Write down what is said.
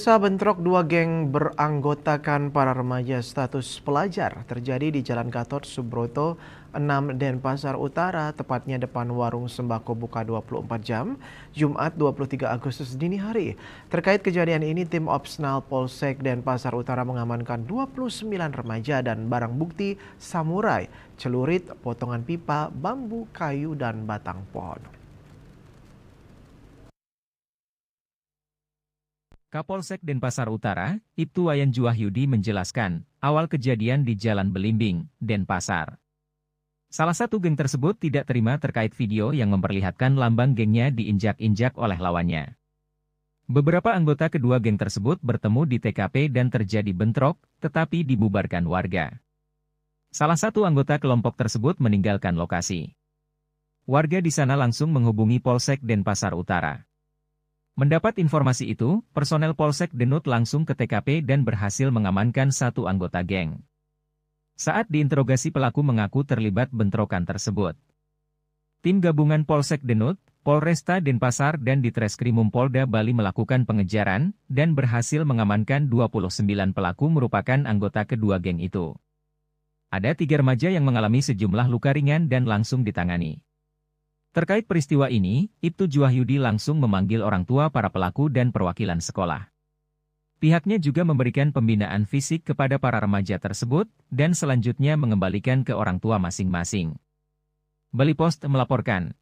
Bentrok dua geng beranggotakan para remaja status pelajar terjadi di Jalan Gatot Subroto 6 Denpasar Utara, tepatnya depan warung sembako buka 24 jam, Jumat 23 Agustus dini hari. Terkait kejadian ini, tim Opsnal Polsek Denpasar Utara mengamankan 29 remaja dan barang bukti samurai, celurit, potongan pipa, bambu, kayu, dan batang pohon. Kapolsek Denpasar Utara, Ibtu Wayan Juwahyudi menjelaskan, awal kejadian di Jalan Belimbing, Denpasar. Salah satu geng tersebut tidak terima terkait video yang memperlihatkan lambang gengnya diinjak-injak oleh lawannya. Beberapa anggota kedua geng tersebut bertemu di TKP dan terjadi bentrok, tetapi dibubarkan warga. Salah satu anggota kelompok tersebut meninggalkan lokasi. Warga di sana langsung menghubungi Polsek Denpasar Utara. Mendapat informasi itu, personel Polsek Denut langsung ke TKP dan berhasil mengamankan satu anggota geng. Saat diinterogasi, pelaku mengaku terlibat bentrokan tersebut. Tim gabungan Polsek Denut, Polresta Denpasar dan Ditreskrimum Polda Bali melakukan pengejaran dan berhasil mengamankan 29 pelaku merupakan anggota kedua geng itu. Ada 3 remaja yang mengalami sejumlah luka ringan dan langsung ditangani. Terkait peristiwa ini, Ibtu Juwahyudi langsung memanggil orang tua para pelaku dan perwakilan sekolah. Pihaknya juga memberikan pembinaan fisik kepada para remaja tersebut, dan selanjutnya mengembalikan ke orang tua masing-masing. Bali Post melaporkan.